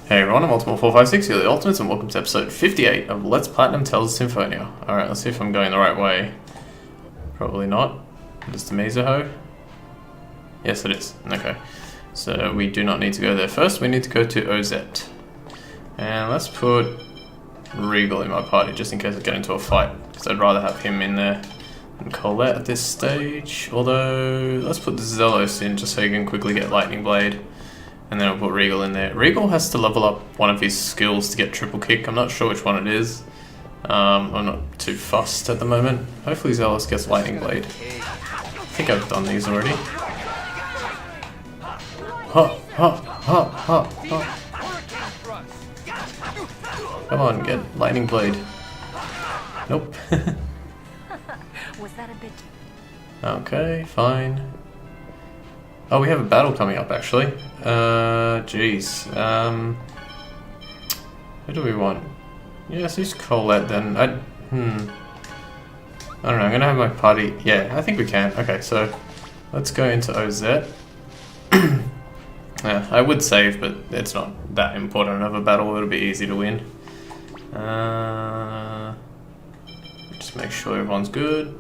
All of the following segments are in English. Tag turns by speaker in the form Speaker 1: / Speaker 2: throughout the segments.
Speaker 1: Hey everyone, I'm Ultimate456, you're the Ultimates, and welcome to episode 58 of Let's Platinum Tells Symphonia. Alright, let's see if I'm going the right way. Probably not. Is it Mizuho? Yes, it is. Okay. So we do not need to go there first, we need to go to OZ. And let's put Regal in my party, just in case I get into a fight, because I'd rather have him in there than Colette at this stage. Although, let's put Zelos in, just so he can quickly get Lightning Blade. And then I'll put Regal in there. Regal has to level up one of his skills to get triple kick. I'm not sure which one it is. I'm not too fussed at the moment. Hopefully Zealous gets Lightning Blade. I think I've done these already. Ha, ha, ha, ha, ha. Come on, get Lightning Blade. Nope.
Speaker 2: Was that a bit...
Speaker 1: Okay, fine. Oh, we have a battle coming up, actually. Jeez. Who do we want? Yes, use Colette then. I don't know, I'm gonna have my party... Yeah, I think we can. Okay, so let's go into OZ. Yeah, I would save, but it's not that important of a battle. It'll be easy to win. Just make sure everyone's good.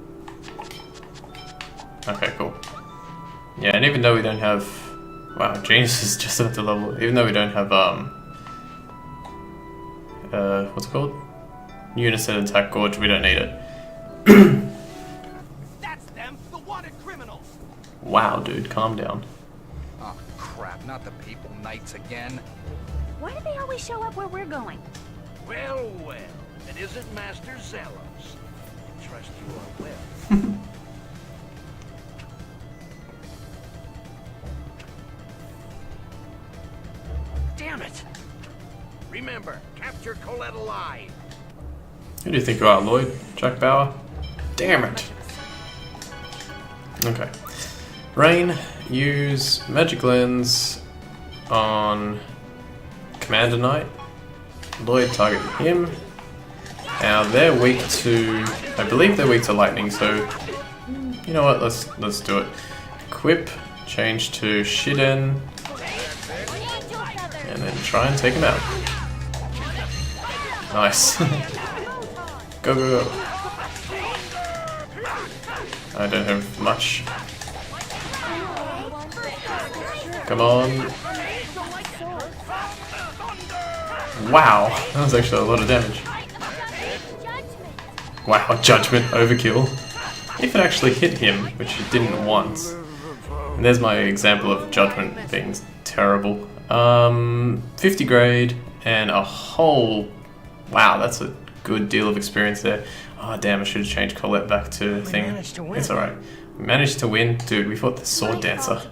Speaker 1: Okay, cool. Yeah, and even though we don't have... Wow, Genius is just at the level... Even though we don't have, what's it called? Unison Attack Gorge, we don't need it.
Speaker 3: That's them, the wanted criminals!
Speaker 1: Wow, dude, calm down.
Speaker 4: Oh, crap, not the people knights again.
Speaker 2: Why do they always show up where we're going?
Speaker 3: Well, well, it isn't Master Zelos. I trust you are well. Damn it! Remember, capture Colette alive.
Speaker 1: Who do you think you are, Lloyd? Jack Bauer? Damn it! Okay. Rain, use Magic Lens on Commander Knight. Lloyd, target him. Now they're weak to... I believe they're weak to lightning, so... You know what, let's do it. Equip, change to Shiden. And then try and take him out. Nice. Go, go, go. I don't have much. Come on. Wow, that was actually a lot of damage. Wow, Judgment, overkill. If it actually hit him, which it didn't once. And there's my example of Judgment being terrible. 50 grade and a whole... Wow, that's a good deal of experience there. Oh damn, I should have changed Colette back to thing. It's alright. We managed to win. Dude, we fought the Sword Dancer.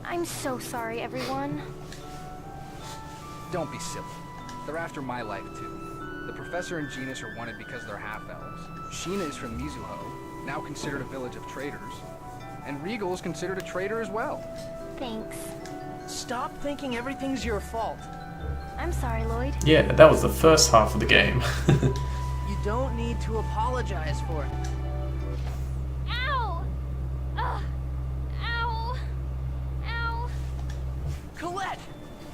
Speaker 2: I'm so sorry, everyone.
Speaker 4: Don't be silly. They're after my life, too. The Professor and Genus are wanted because they're half-elves. Sheena is from Mizuho, now considered a village of traitors. And Regal is considered a traitor as well.
Speaker 2: Thanks.
Speaker 3: Stop thinking everything's your fault.
Speaker 2: I'm sorry, Lloyd.
Speaker 1: Yeah, that was the first half of the game.
Speaker 3: You don't need to apologize for it.
Speaker 2: Ow! Ugh. Ow! Ow!
Speaker 3: Colette!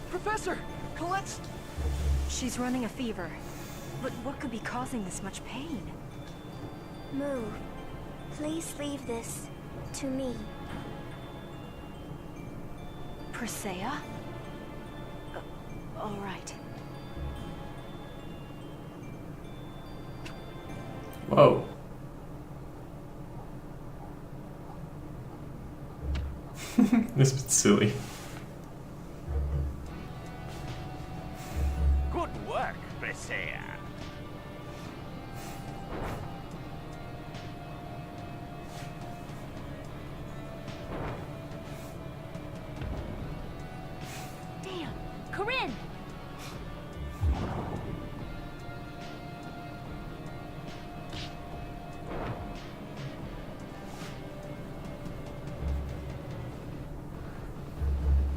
Speaker 3: Professor! Colette's...
Speaker 2: She's running a fever. But what could be causing this much pain?
Speaker 5: Move. Please leave this to me.
Speaker 2: Presea? All right.
Speaker 1: Whoa. This is silly.
Speaker 3: Good work, Presea.
Speaker 2: Damn! Corinne!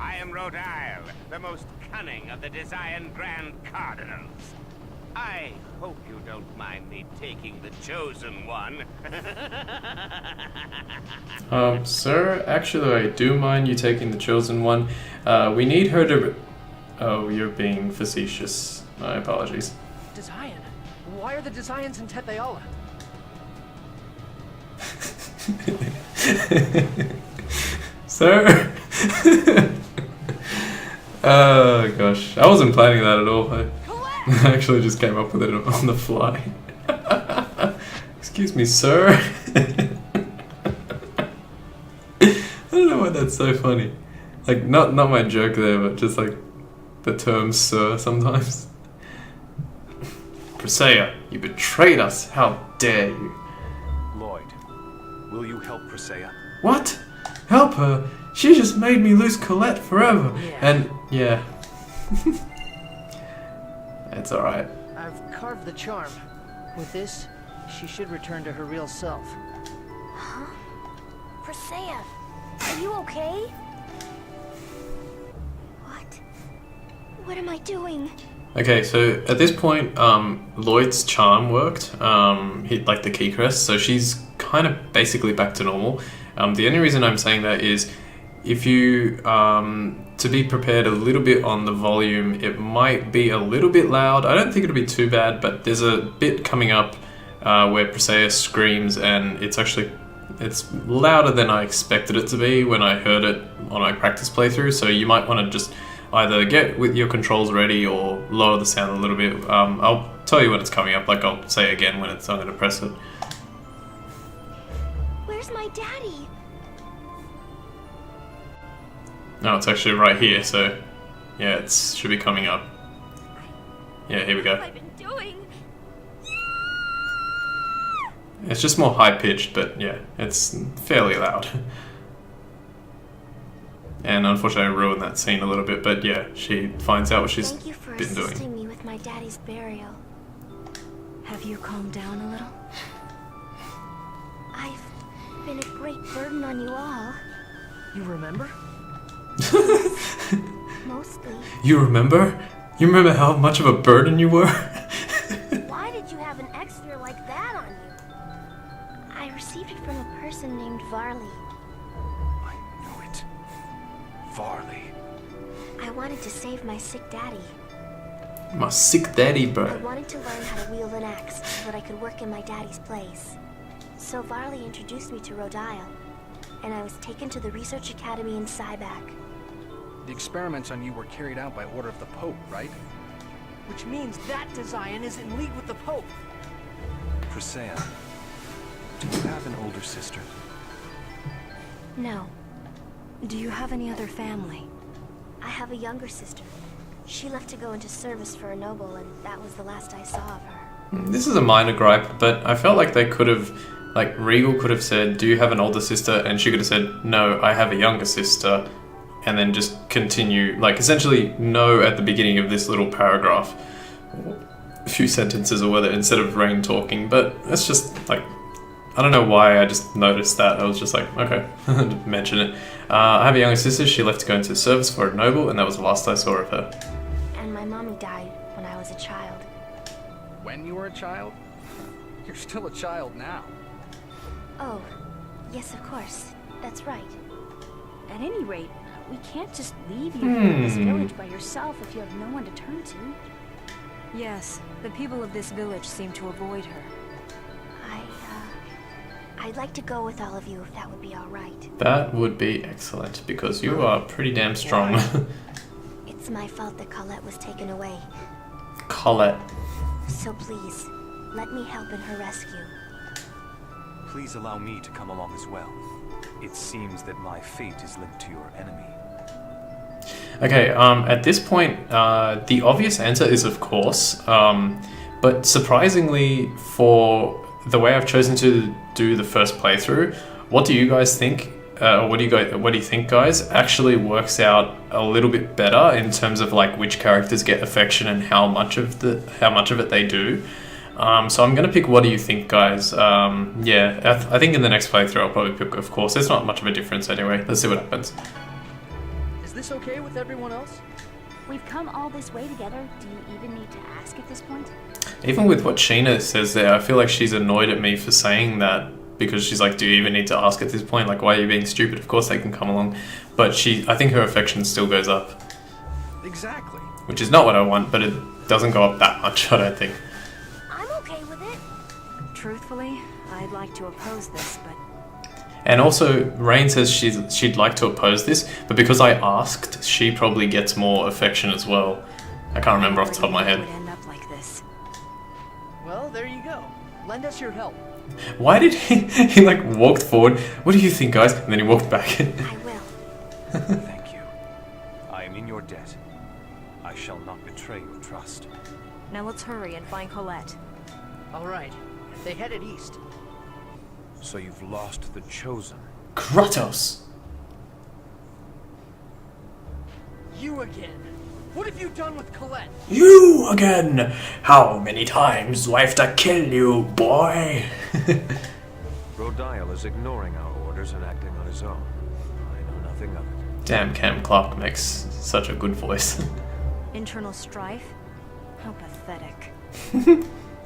Speaker 3: I am Rodile, the most cunning of the Desian Grand Cardinals. I hope you don't mind me taking the chosen one.
Speaker 1: Sir, actually I do mind you taking the chosen one. We need her to Oh, you're being facetious. My apologies.
Speaker 4: Desian? Why are the Desians in Tetheala?
Speaker 1: Sir? Oh gosh, I wasn't planning that at all. I actually just came up with it on the fly. Excuse me, sir. I don't know why that's so funny. Like, not my joke there, but just like the term sir sometimes. Presea, you betrayed us. How dare you?
Speaker 6: Lloyd, will you help Presea?
Speaker 1: What? Help her? She just made me lose Colette forever.
Speaker 7: Yeah.
Speaker 1: And yeah. It's alright.
Speaker 7: I've carved the charm. With this, she should return to her real self.
Speaker 5: Huh? Presea, are you okay? What? What am I doing?
Speaker 1: Okay, so at this point, Lloyd's charm worked. He like the key crest, so she's kind of basically back to normal. The only reason I'm saying that is if you to be prepared a little bit on the volume, it might be a little bit loud. I don't think it'll be too bad, but there's a bit coming up where Presea screams, and it's louder than I expected it to be when I heard it on my practice playthrough. So you might want to just either get with your controls ready or lower the sound a little bit. I'll tell you when it's coming up. Like I'll say again when I'm going to press it.
Speaker 5: Where's my daddy?
Speaker 1: No, it's actually right here. So yeah, it should be coming up. Yeah, here we
Speaker 5: What
Speaker 1: go.
Speaker 5: have I been doing?
Speaker 1: It's just more high pitched, but yeah, it's fairly loud. And unfortunately, I ruined that scene a little bit. But yeah, she finds out what she's
Speaker 5: Thank you for
Speaker 1: been doing.
Speaker 5: assisting me with my daddy's burial.
Speaker 2: Have you calmed down a little?
Speaker 5: I've been a great burden on you all.
Speaker 7: You remember?
Speaker 5: Mostly.
Speaker 1: You remember? You remember how much of a burden you were?
Speaker 5: Why did you have an extra like that on you? I received it from a person named Varley.
Speaker 6: I knew it. Varley.
Speaker 5: I wanted to save my sick daddy.
Speaker 1: My sick daddy,
Speaker 5: I
Speaker 1: bro.
Speaker 5: wanted to learn how to wield an axe so that I could work in my daddy's place. So Varley introduced me to Rodial, and I was taken to the research academy in Cybac.
Speaker 4: The experiments on you were carried out by order of the Pope, right?
Speaker 7: Which means that Desian is in league with the Pope.
Speaker 6: Presea, do you have an older sister?
Speaker 2: No. Do you have any other family?
Speaker 5: I have a younger sister. She left to go into service for a noble, and that was the last I saw of her.
Speaker 1: This is a minor gripe, but I felt like they could have, like Regal could have said, "Do you have an older sister?" And she could have said, "No, I have a younger sister," and then just continue, like essentially no at the beginning of this little paragraph, a few sentences or whatever, instead of Rain talking. But it's just like, I don't know why I just noticed that. I was just like, okay, mention it. I have a younger sister. She left to go into service for a noble, and that was the last I saw of her.
Speaker 5: And my mommy died when I was a child.
Speaker 4: When you were a child? You're still a child now.
Speaker 5: Oh, yes, of course. That's right.
Speaker 2: At any rate, we can't just leave you here in this village by yourself if you have no one to turn to. Yes, the people of this village seem to avoid her.
Speaker 5: I'd like to go with all of you if that would be all right.
Speaker 1: That would be excellent, because you are pretty damn strong.
Speaker 5: It's my fault that Colette was taken away.
Speaker 1: Colette.
Speaker 5: So please, let me help in her rescue.
Speaker 6: Please allow me to come along as well. It seems that my fate is linked to your enemy.
Speaker 1: Okay, at this point, the obvious answer is of course, but surprisingly for the way I've chosen to do the first playthrough, what do you guys think? What do you think, guys? Actually works out a little bit better in terms of like which characters get affection and how much of it they do. So I'm gonna pick. What do you think, guys? Yeah, I think in the next playthrough I'll probably pick. Of course, there's not much of a difference anyway. Let's see what happens.
Speaker 7: Is this okay with everyone else?
Speaker 8: We've come all this way together. Do you even need to ask at this point?
Speaker 1: Even with what Sheena says there, I feel like she's annoyed at me for saying that, because she's like, do you even need to ask at this point? Like, why are you being stupid? Of course they can come along. But I think her affection still goes up.
Speaker 4: Exactly.
Speaker 1: which is not what I want, but it doesn't go up that much, I don't think.
Speaker 5: I'm okay with it.
Speaker 2: Truthfully, I'd like to oppose this, but
Speaker 1: And also, Rain says she'd like to oppose this, but because I asked, she probably gets more affection as well. I can't remember off the top of my
Speaker 2: it
Speaker 1: head.
Speaker 2: would end up like this.
Speaker 7: Well, there you go. Lend us your help.
Speaker 1: Why did he like walked forward? What do you think, guys? And then he walked back.
Speaker 5: I will.
Speaker 6: Thank you. I am in your debt. I shall not betray your trust.
Speaker 2: Now let's hurry and find Colette.
Speaker 7: All right. They headed east.
Speaker 6: So you've lost the Chosen.
Speaker 1: Kratos!
Speaker 7: You again. What have you done with Colette?
Speaker 1: You again! How many times do I have to kill you, boy?
Speaker 6: Rodial is ignoring our orders and acting on his own. I know nothing of it.
Speaker 1: Damn, Cam Clark makes such a good voice.
Speaker 2: Internal strife? How pathetic.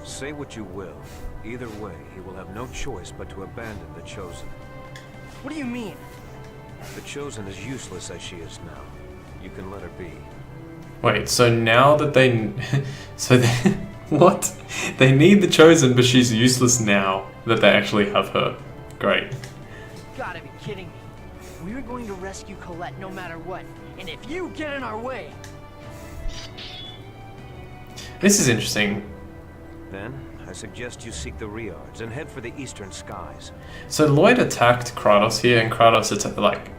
Speaker 6: Say what you will. Either way, he will have no choice but to abandon the Chosen.
Speaker 7: What do you mean?
Speaker 6: The Chosen is useless as she is now. You can let her be.
Speaker 1: Wait, so now that they... What? They need the Chosen, but she's useless now that they actually have her. Great.
Speaker 7: You gotta be kidding me. We were going to rescue Colette no matter what, and if you get in our way...
Speaker 1: This is interesting.
Speaker 6: Then, I suggest you seek the Riards and head for the eastern skies.
Speaker 1: So Lloyd attacked Kratos here, and Kratos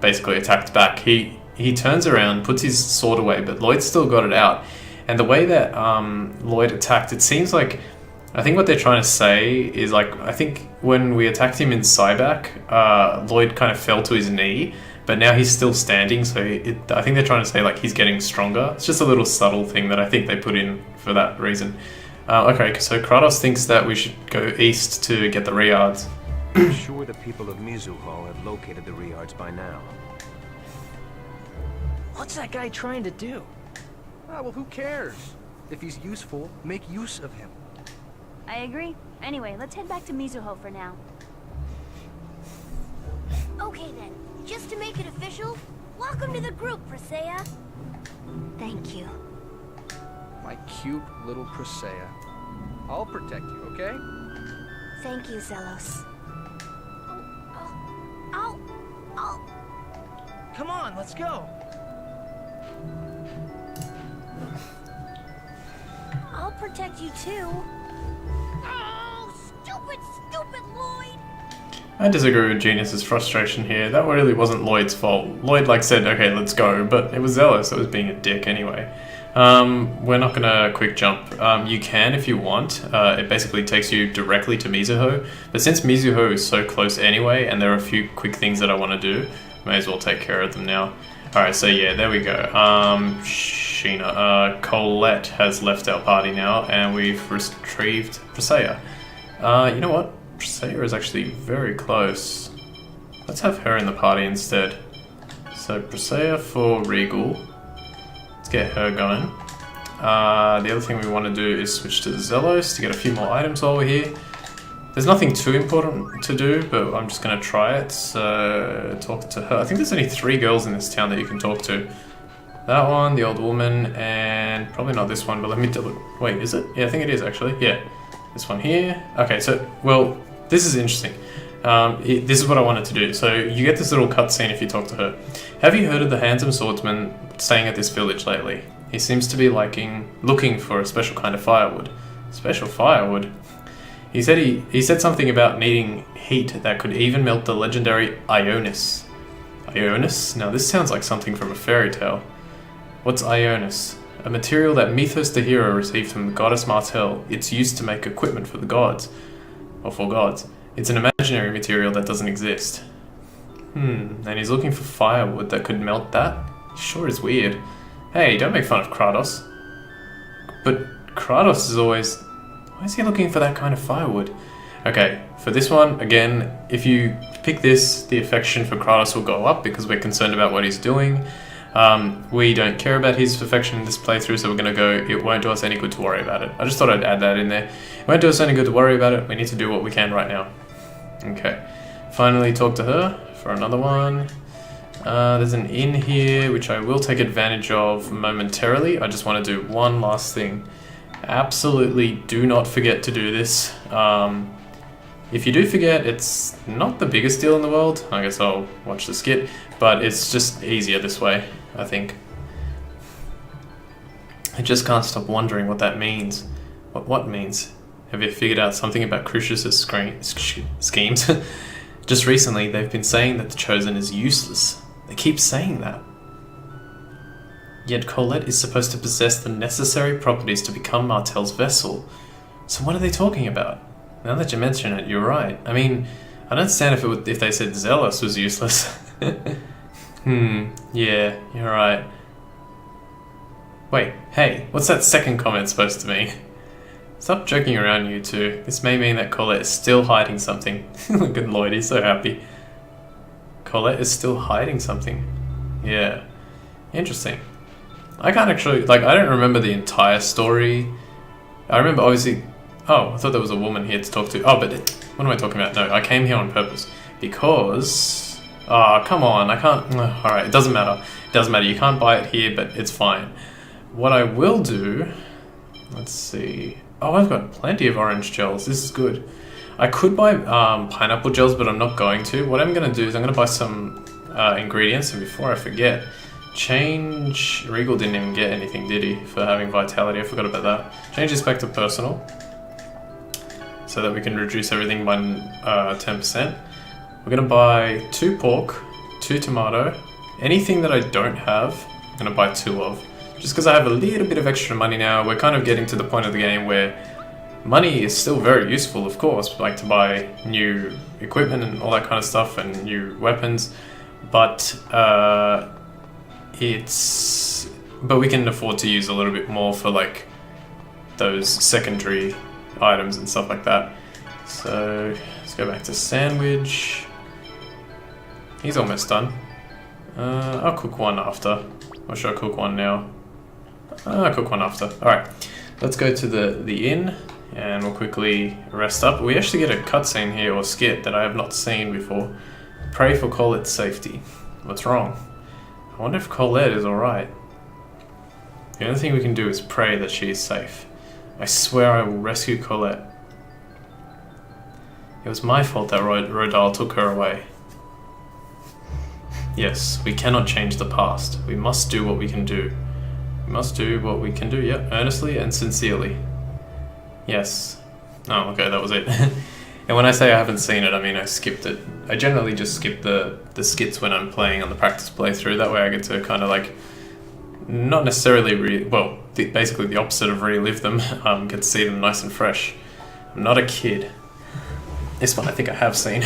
Speaker 1: basically attacked back. He turns around, puts his sword away, but Lloyd still got it out. And the way that Lloyd attacked, it seems like... I think what they're trying to say is, like, I think when we attacked him in Cyback, Lloyd kind of fell to his knee, but now he's still standing, so I think they're trying to say, like, he's getting stronger. It's just a little subtle thing that I think they put in for that reason. Okay, so Kratos thinks that we should go east to get the Riards.
Speaker 6: I'm sure the people of Mizuho have located the Riards by now.
Speaker 7: What's that guy trying to do?
Speaker 4: Ah, well, who cares? If he's useful, make use of him.
Speaker 8: I agree. Anyway, let's head back to Mizuho for now.
Speaker 5: Okay then, just to make it official, welcome to the group, Presea.
Speaker 2: Thank you.
Speaker 4: My cute little Presea. I'll protect you, okay?
Speaker 5: Thank you, Zelos. Oh.
Speaker 7: Come on, let's go.
Speaker 5: I'll protect you too. Oh, stupid Lloyd!
Speaker 1: I disagree with Genius's frustration here. That really wasn't Lloyd's fault. Lloyd, said, okay, let's go, but it was Zelos that was being a dick anyway. We're not gonna quick jump. You can if you want. It basically takes you directly to Mizuho, but since Mizuho is so close anyway, and there are a few quick things that I want to do, may as well take care of them now. Alright, so yeah, there we go. Sheena. Colette has left our party now, and we've retrieved Presea. You know what? Presea is actually very close. Let's have her in the party instead. So Presea for Regal. Let's get her going. The other thing we want to do is switch to Zelos to get a few more items while we're here. There's nothing too important to do, but I'm just going to try it. So, talk to her. I think there's only 3 girls in this town that you can talk to. That one, the old woman, and probably not this one, but let me double... Wait, is it? Yeah, I think it is actually. Yeah, this one here. Okay, so, well, this is interesting. This is what I wanted to do. So, you get this little cutscene if you talk to her. Have you heard of the handsome swordsman staying at this village lately? He seems to be looking for a special kind of firewood. Special firewood? He said something about needing heat that could even melt the legendary Ionis. Ionis? Now this sounds like something from a fairy tale. What's Ionis? A material that Mythos the hero received from the goddess Martel. It's used to make equipment for the gods. Or for gods. It's an imaginary material that doesn't exist. And he's looking for firewood that could melt that? Sure is weird. Hey, don't make fun of Kratos. But Kratos is always... Why is he looking for that kind of firewood? Okay, for this one, again, if you pick this, the affection for Kratos will go up because we're concerned about what he's doing. We don't care about his affection in this playthrough, so we're going to go, it won't do us any good to worry about it. I just thought I'd add that in there. It won't do us any good to worry about it, we need to do what we can right now. Okay, finally talk to her for another one. There's an inn here, which I will take advantage of momentarily. I just want to do one last thing. Absolutely do not forget to do this. If you do forget, it's not the biggest deal in the world. I guess I'll watch the skit, but it's just easier this way, I think. I just can't stop wondering what that means. What means? Have you figured out something about Crucius's schemes? Just recently, they've been saying that the Chosen is useless. They keep saying that. Yet Colette is supposed to possess the necessary properties to become Martel's vessel. So what are they talking about? Now that you mention it, you're right. I mean, I don't understand if they said Zealous was useless. Yeah, you're right. Wait, hey, what's that second comment supposed to mean? Stop joking around, you two. This may mean that Colette is still hiding something. Look at Lloyd, he's so happy. Colette is still hiding something. Yeah. Interesting. I can't actually, I don't remember the entire story. I remember obviously... Oh, I thought there was a woman here to talk to. Oh, but what am I talking about? No, I came here on purpose. Because... Oh, come on, I can't... Alright, it doesn't matter. It doesn't matter, you can't buy it here, but it's fine. What I will do... Let's see... Oh, I've got plenty of orange gels. This is good. I could buy pineapple gels, but I'm not going to. What I'm going to do is I'm going to buy some ingredients, and before I forget... Change... Regal didn't even get anything, did he? For having vitality, I forgot about that. Change this back to personal. So that we can reduce everything by 10%. We're going to buy 2 pork, 2 tomato. Anything that I don't have, I'm going to buy 2 of. Just because I have a little bit of extra money now. We're kind of getting to the point of the game where money is still very useful, of course, like to buy new equipment and all that kind of stuff and new weapons. But we can afford to use a little bit more for like those secondary items and stuff like that. So let's go back to sandwich. He's almost done. I'll cook one after. Or should I cook one now? I'll cook one after. Alright, let's go to the inn and we'll quickly rest up. We actually get a cutscene here, or skit, that I have not seen before. Pray for Colette's safety. What's wrong? I wonder if Colette is alright. The only thing we can do is pray that she is safe. I swear I will rescue Colette. It was my fault that Rodal took her away. Yes, we cannot change the past. We must do what we can do. We must do what we can do, yep, earnestly and sincerely. Yes. Oh, okay, that was it. And when I say I haven't seen it, I mean I skipped it. I generally just skip the skits when I'm playing on the practice playthrough. That way I get to kind of like, not necessarily, basically the opposite of relive them, get to see them nice and fresh. I'm not a kid. This one I think I have seen.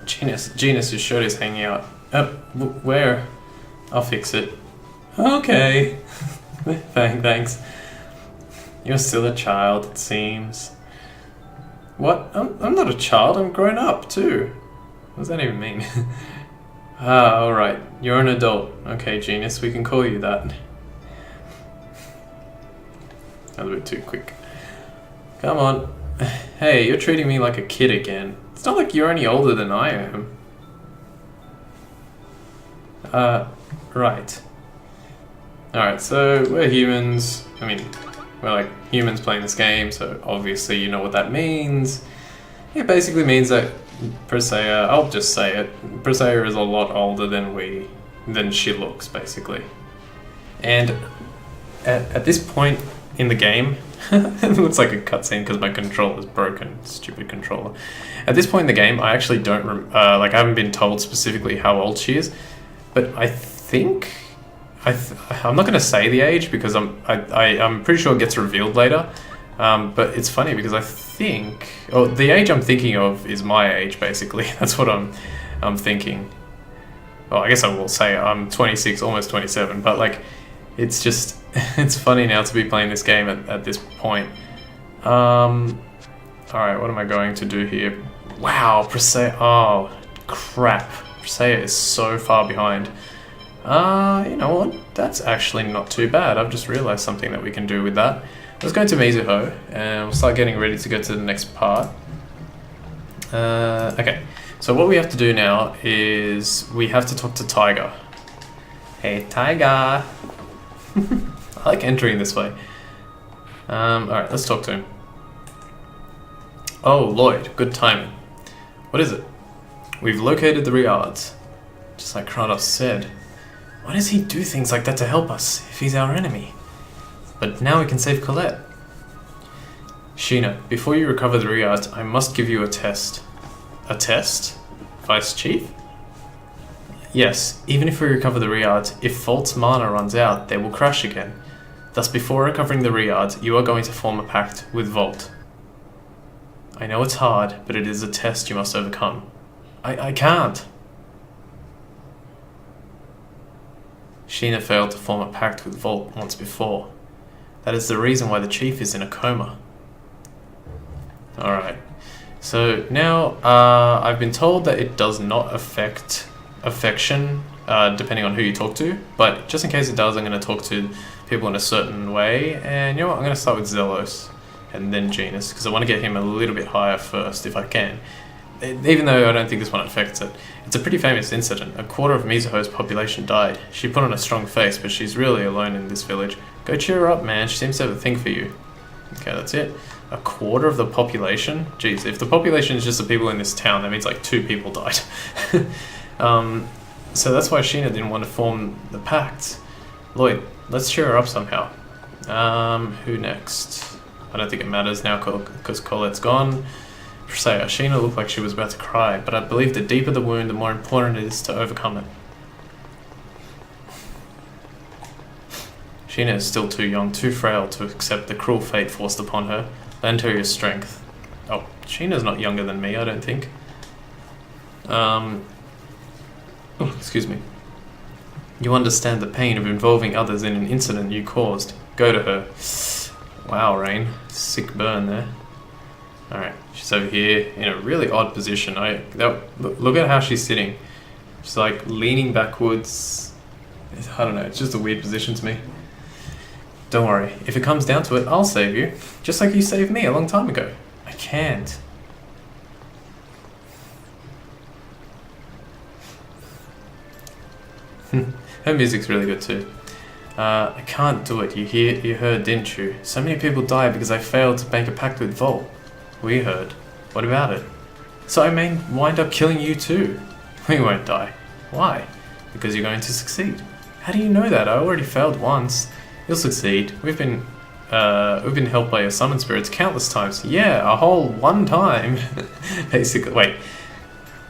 Speaker 1: Genus, his shirt is hanging out. Where? I'll fix it. Okay. Thanks. You're still a child, it seems. What? I'm not a child, I'm grown up too. What does that even mean? Alright. You're an adult. Okay, Genus, we can call you that. That was a bit too quick. Come on. Hey, you're treating me like a kid again. It's not like you're any older than I am. Right. Alright, so we're humans. I mean, we're like humans playing this game, so obviously you know what that means. It basically means that Presea, I'll just say it, Presea is a lot older than she looks, basically. And at this point in the game, it looks like a cutscene because my controller is broken. Stupid controller. At this point in the game, I actually don't I haven't been told specifically how old she is, but I think I'm not going to say the age because I'm pretty sure it gets revealed later. But it's funny because I think the age I'm thinking of is my age, basically. That's what I'm thinking. Well, I guess I will say I'm 26, almost 27, but like it's just it's funny now to be playing this game at this point. Alright, what am I going to do here? Wow, Presea, oh crap. Presea is so far behind. You know what? That's actually not too bad. I've just realized something that we can do with that. Let's go to Mizuho and we'll start getting ready to go to the next part. Okay, So what we have to do now is we have to talk to Tiger. Hey, Tiger! I like entering this way. Alright, let's talk to him. Oh, Lloyd, good timing. What is it? We've located the Riards. Just like Kratos said. Why does he do things like that to help us, if he's our enemy? But now we can save Colette. Sheena, before you recover the Riards, I must give you a test. A test? Vice Chief? Yes, even if we recover the Riards, if Volt's mana runs out, they will crash again. Thus, before recovering the Riards, you are going to form a pact with Volt. I know it's hard, but it is a test you must overcome. I can't! Sheena failed to form a pact with Volt once before. That is the reason why the Chief is in a coma. Alright. So now, I've been told that it does not affect affection, depending on who you talk to. But just in case it does, I'm going to talk to people in a certain way. And you know what, I'm going to start with Zelos. And then Genus, because I want to get him a little bit higher first, if I can. Even though I don't think this one affects it. It's a pretty famous incident. A quarter of Mizuho's population died. She put on a strong face, but she's really alone in this village. Go cheer her up, man. She seems to have a thing for you. Okay, that's it. A quarter of the population? Jeez, if the population is just the people in this town, that means like 2 people died. So that's why Sheena didn't want to form the pact. Lloyd, let's cheer her up somehow. Who next? I don't think it matters now because Colette's gone. Presea, Sheena looked like she was about to cry, but I believe the deeper the wound, the more important it is to overcome it. Sheena is still too young, too frail to accept the cruel fate forced upon her. Lend her your strength. Oh, Sheena's not younger than me, I don't think. Oh, excuse me. You understand the pain of involving others in an incident you caused. Go to her. Wow, Rain. Sick burn there. Alright, she's over here in a really odd position. Look at how she's sitting. She's like leaning backwards. I don't know, it's just a weird position to me. Don't worry, if it comes down to it, I'll save you. Just like you saved me a long time ago. I can't. Her music's really good too. I can't do it. You heard, didn't you? So many people died because I failed to make a pact with Volt. We heard. What about it? So I may wind up killing you too. We won't die. Why? Because you're going to succeed. How do you know that? I already failed once. You'll succeed. We've been helped by your summon spirits countless times. Yeah, a whole one time. Basically. Wait.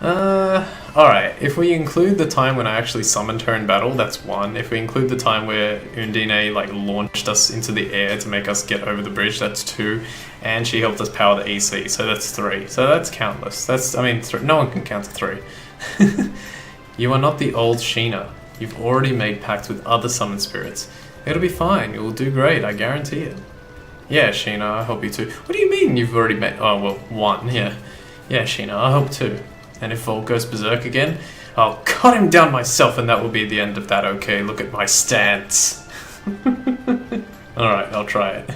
Speaker 1: Alright, if we include the time when I actually summoned her in battle, that's 1. If we include the time where Undine like launched us into the air to make us get over the bridge, that's 2. And she helped us power the EC, so that's 3. So that's countless. No one can count to 3. You are not the old Sheena. You've already made pacts with other summon spirits. It'll be fine, you'll do great, I guarantee it. Yeah, Sheena, I hope you too. What do you mean you've already made... Oh, well, 1, yeah. Yeah, Sheena, I hope too. And if Volt goes berserk again, I'll cut him down myself and that will be the end of that, okay? Look at my stance. Alright, I'll try it.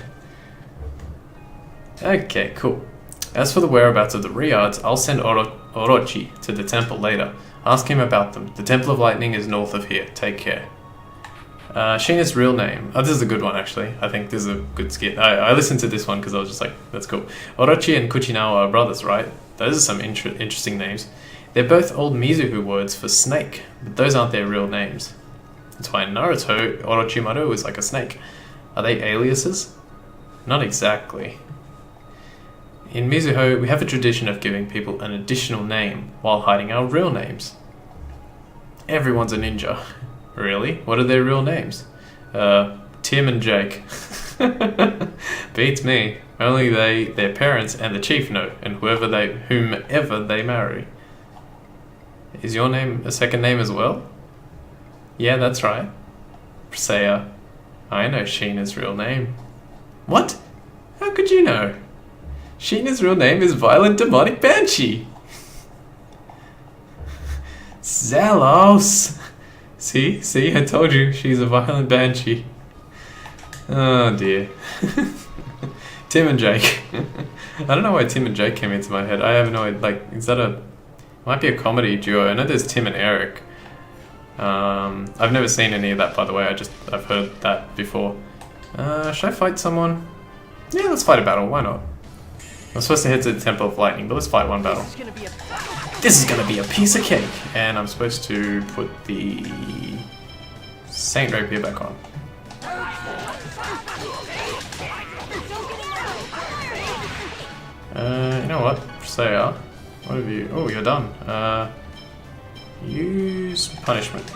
Speaker 1: Okay, cool. As for the whereabouts of the Riards, I'll send Orochi to the temple later. Ask him about them. The Temple of Lightning is north of here. Take care. Sheena's real name. Oh, this is a good one, actually. I think this is a good skit. I listened to this one because I was just like, that's cool. Orochi and Kuchinawa are brothers, right? Those are some interesting names. They're both old Mizuho words for snake, but those aren't their real names. That's why in Naruto, Orochimaru is like a snake. Are they aliases? Not exactly. In Mizuho, we have a tradition of giving people an additional name while hiding our real names. Everyone's a ninja. Really? What are their real names? Tim and Jake. Beats me. Only their parents, and the chief know, and whomever they marry. Is your name a second name as well? Yeah, that's right. Presea. I know Sheena's real name. What? How could you know? Sheena's real name is Violent Demonic Banshee. Zelos! See, I told you, she's a violent banshee. Oh dear. Tim and Jake. I don't know why Tim and Jake came into my head. I have no idea, like, is that a... Might be a comedy duo. I know there's Tim and Eric. I've never seen any of that, by the way. I've heard that before. Should I fight someone? Yeah, let's fight a battle. Why not? I'm supposed to head to the Temple of Lightning, but let's fight one battle. This is gonna be a piece of cake, and I'm supposed to put the Saint Rapier back on. You know what? Saya, what have you? Oh, you're done. Use punishment.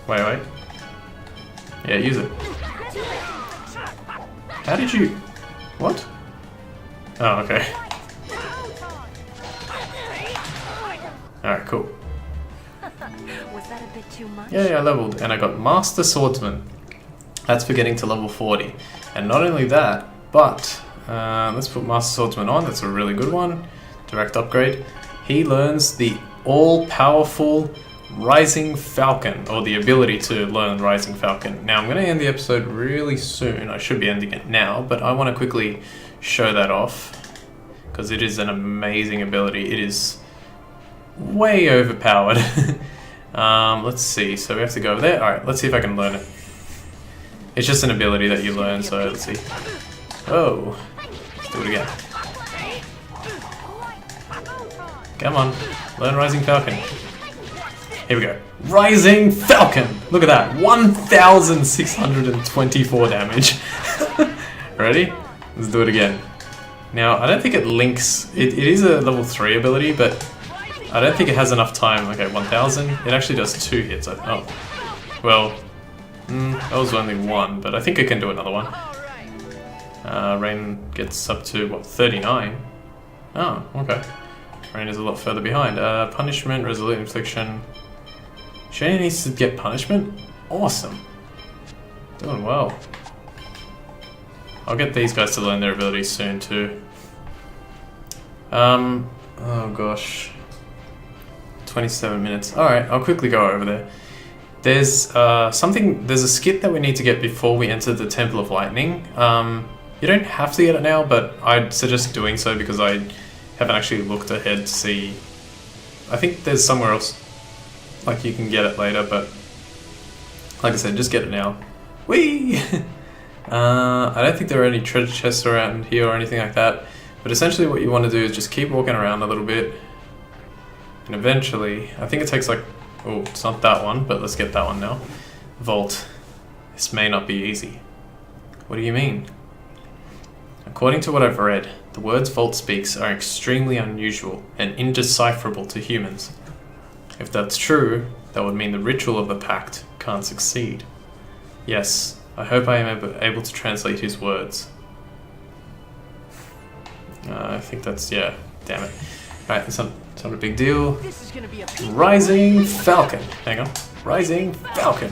Speaker 1: Wait. Yeah, use it. How did you? What? Oh, okay. Alright, cool.
Speaker 2: Was that a bit too much?
Speaker 1: Yeah, I leveled, and I got Master Swordsman. That's for getting to level 40. And not only that, but let's put Master Swordsman on. That's a really good one. Direct upgrade. He learns the all-powerful Rising Falcon, or the ability to learn Rising Falcon. Now, I'm going to end the episode really soon. I should be ending it now, but I want to quickly show that off, because it is an amazing ability. It is way overpowered. Let's see. So we have to go over there. Alright, let's see if I can learn it. It's just an ability that you learn, so let's see. Oh. Let's do it again. Come on. Learn Rising Falcon. Here we go. Rising Falcon! Look at that. 1,624 damage. Ready? Let's do it again. Now, I don't think it links... It is a level 3 ability, but I don't think it has enough time. Okay, 1,000. It actually does 2 hits. Oh. Well, that was only 1, but I think I can do another one. Rain gets up to, what, 39? Oh, okay. Rain is a lot further behind. Punishment, Resolute Infliction. She only needs to get punishment? Awesome. Doing well. I'll get these guys to learn their abilities soon too. Oh gosh. 27 minutes. Alright, I'll quickly go over there. There's a skit that we need to get before we enter the Temple of Lightning. You don't have to get it now, but I'd suggest doing so because I haven't actually looked ahead to see. I think there's somewhere else like you can get it later, but like I said, just get it now. Whee! I don't think there are any treasure chests around here or anything like that, but essentially what you want to do is just keep walking around a little bit, and eventually, I think it takes like, oh, it's not that one, but let's get that one now. Vault. This may not be easy. What do you mean? According to what I've read, the words Vault speaks are extremely unusual and indecipherable to humans. If that's true, that would mean the ritual of the pact can't succeed. Yes, I hope I am able to translate his words. I think that's, yeah, damn it. Alright, it's not a big deal. Rising Falcon. Hang on. Rising Falcon.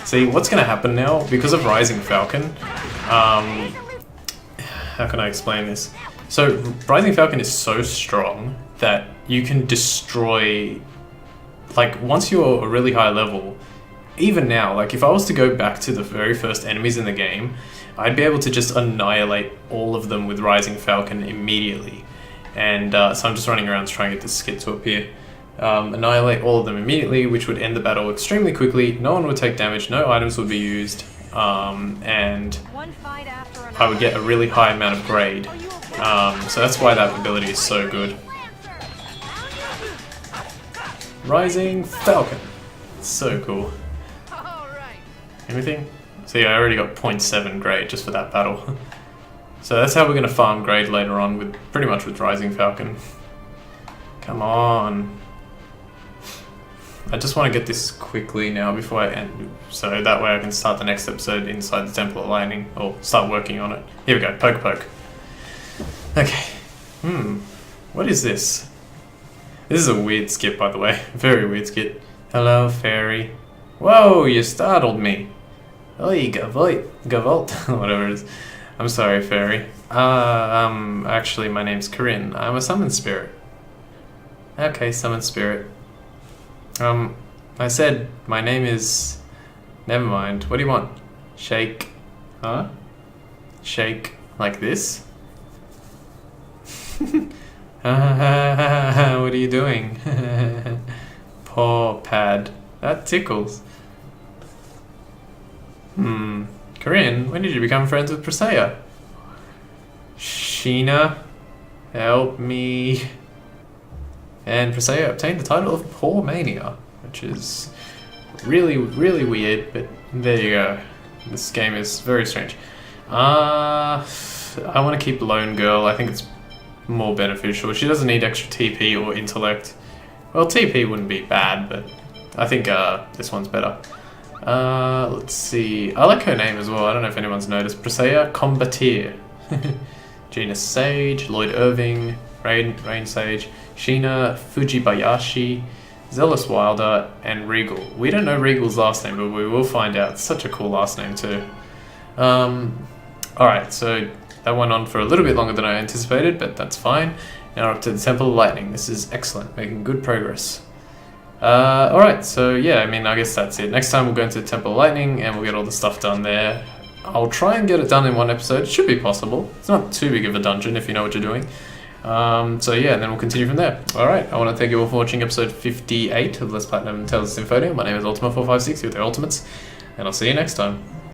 Speaker 1: See, what's going to happen now, because of Rising Falcon, how can I explain this? So, Rising Falcon is so strong that you can destroy, like, once you're a really high level, even now, like, if I was to go back to the very first enemies in the game, I'd be able to just annihilate all of them with Rising Falcon immediately. And so I'm just running around trying to get this skit to appear. Annihilate all of them immediately, which would end the battle extremely quickly. No one would take damage, no items would be used, and I would get a really high amount of grade. So that's why that ability is so good. Rising Falcon. It's so cool. Anything? See, I already got 0.7 grade just for that battle. So that's how we're going to farm grade later on, with pretty much with Rising Falcon. Come on. I just want to get this quickly now before I end, so that way I can start the next episode inside the Temple of Lightning, or start working on it. Here we go, poke. Okay. What is this? This is a weird skit, by the way. Very weird skit. Hello, fairy. Whoa, you startled me. Oi, gavolt, whatever it is. I'm sorry, fairy. Actually, my name's Corinne. I'm a summon spirit. Okay, summon spirit. I said my name is... Never mind. What do you want? Shake. Huh? Shake like this? What are you doing? Paw pad. That tickles. Corinne, when did you become friends with Presea? Sheena, help me. And Presea obtained the title of Paw Mania, which is really, really weird, but there you go. This game is very strange. I want to keep Lone Girl. I think it's more beneficial. She doesn't need extra TP or intellect. Well, TP wouldn't be bad, but I think this one's better. Let's see. I like her name as well. I don't know if anyone's noticed. Presea Combatir. Genus Sage, Lloyd Irving, Rain Sage, Sheena Fujibayashi, Zealous Wilder, and Regal. We don't know Regal's last name, but we will find out. It's such a cool last name too. Alright, so that went on for a little bit longer than I anticipated, but that's fine. Now we're up to the Temple of Lightning. This is excellent, making good progress. Alright, so yeah, I mean, I guess that's it. Next time we'll go into the Temple of Lightning and we'll get all the stuff done there. I'll try and get it done in one episode. It should be possible. It's not too big of a dungeon if you know what you're doing. So yeah, and then we'll continue from there. Alright, I want to thank you all for watching episode 58 of Let's Platinum Tales of Symphonia. My name is Ultima456 with the Ultimates, and I'll see you next time.